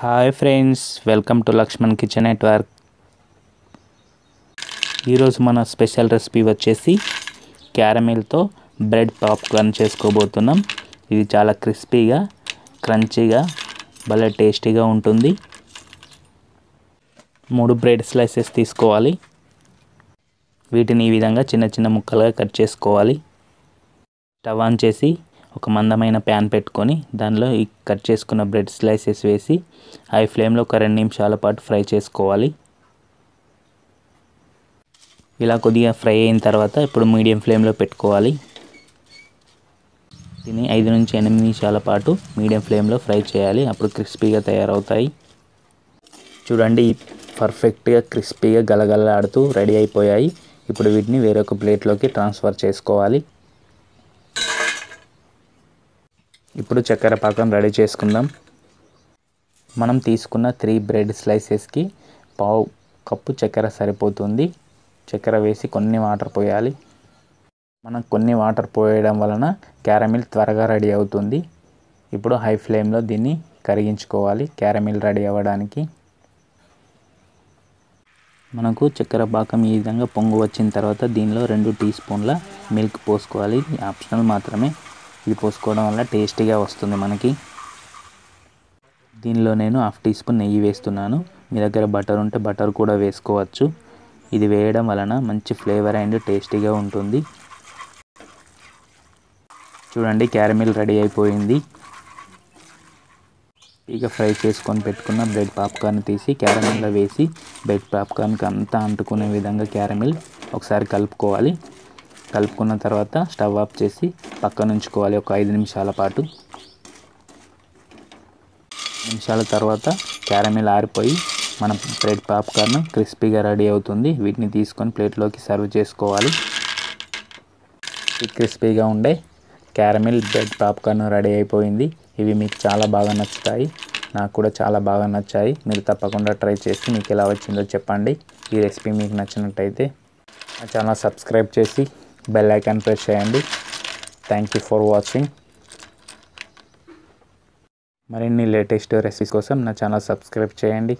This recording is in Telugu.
Hi friends, welcome to Lakshman kitchen network. ఈరోజు మన స్పెషల్ రెసిపీ వచ్చేసి క్యారమెల్తో బ్రెడ్ పాప్కార్న్ చేసుకోబోతున్నాం. ఇది చాలా క్రిస్పీగా, క్రంచీగా, భలే టేస్టీగా ఉంటుంది. 3 బ్రెడ్ స్లైసెస్ తీసుకోవాలి. వీటిని ఈ విధంగా చిన్న చిన్న ముక్కలుగా కట్ చేసుకోవాలి. స్టవ్ ఆన్ చేసి ఒక మందమైన ప్యాన్ పెట్టుకొని దానిలో ఈ కట్ చేసుకున్న బ్రెడ్ స్లైసెస్ వేసి హై ఫ్లేమ్లో ఒక 2 నిమిషాల పాటు ఫ్రై చేసుకోవాలి. ఇలా కొద్దిగా ఫ్రై అయిన తర్వాత ఇప్పుడు మీడియం ఫ్లేమ్లో పెట్టుకోవాలి. దీన్ని 5 నుంచి 8 నిమిషాల పాటు మీడియం ఫ్లేమ్లో ఫ్రై చేయాలి. అప్పుడు క్రిస్పీగా తయారవుతాయి. చూడండి, పర్ఫెక్ట్గా క్రిస్పీగా గలగలలాడుతూ రెడీ అయిపోయాయి. ఇప్పుడు వీటిని వేరొక ప్లేట్లోకి ట్రాన్స్ఫర్ చేసుకోవాలి. ఇప్పుడు చక్కెర పాకం రెడీ చేసుకుందాం. మనం తీసుకున్న 3 బ్రెడ్ స్లైసెస్కి పావు కప్పు చక్కెర సరిపోతుంది. చక్కెర వేసి కొన్ని వాటర్ పోయాలి. మనం కొన్ని వాటర్ పోయడం వలన క్యారమిల్ త్వరగా రెడీ అవుతుంది. ఇప్పుడు హై ఫ్లేమ్లో దీన్ని కరిగించుకోవాలి. క్యారమిల్ రెడీ అవ్వడానికి మనకు చక్కెర పాకం ఈ విధంగా పొంగు వచ్చిన తర్వాత దీనిలో 2 టీ స్పూన్ల మిల్క్ పోసుకోవాలి. ఆప్షనల్ మాత్రమే. ఇది పోసుకోవడం వల్ల టేస్టీగా వస్తుంది మనకి. దీనిలో నేను 1/2 టీ స్పూన్ నెయ్యి వేస్తున్నాను. మీ దగ్గర బటర్ ఉంటే బటర్ కూడా వేసుకోవచ్చు. ఇది వేయడం వలన మంచి ఫ్లేవర్ అండ్ టేస్టీగా ఉంటుంది. చూడండి, క్యారమిల్ రెడీ అయిపోయింది. ఇక ఫ్రై చేసుకొని పెట్టుకున్న బ్రెడ్ పాప్కార్న్ తీసి క్యారమిల్లో వేసి బ్రెడ్ పాప్కార్న్కి అంతా అంటుకునే విధంగా క్యారమిల్ ఒకసారి కలుపుకోవాలి. కలుపుకున్న తర్వాత స్టవ్ ఆఫ్ చేసి పక్కన ఉంచుకోవాలి ఒక 5 నిమిషాల పాటు. నిమిషాల తర్వాత క్యారమిల్ ఆరిపోయి మన బ్రెడ్ పాప్కార్న్ క్రిస్పీగా రెడీ అవుతుంది. వీటిని తీసుకొని ప్లేట్లోకి సర్వ్ చేసుకోవాలి. ఈ క్రిస్పీగా ఉండే క్యారమిల్ బ్రెడ్ పాప్కార్న్ రెడీ అయిపోయింది. ఇవి మీకు చాలా బాగా నచ్చుతాయి. నాకు కూడా చాలా బాగా నచ్చాయి. మీరు తప్పకుండా ట్రై చేసి మీకు ఎలా వచ్చిందో చెప్పండి. ఈ రెసిపీ మీకు నచ్చినట్టయితే నా ఛానల్ సబ్స్క్రైబ్ చేసి బెల్ ఐకాన్ ప్రెస్ చేయండి. Thank you for watching. మరిన్ని లేటెస్ట్ రెసిపీస్ కోసం నా ఛానల్ సబ్స్క్రైబ్ చేయండి.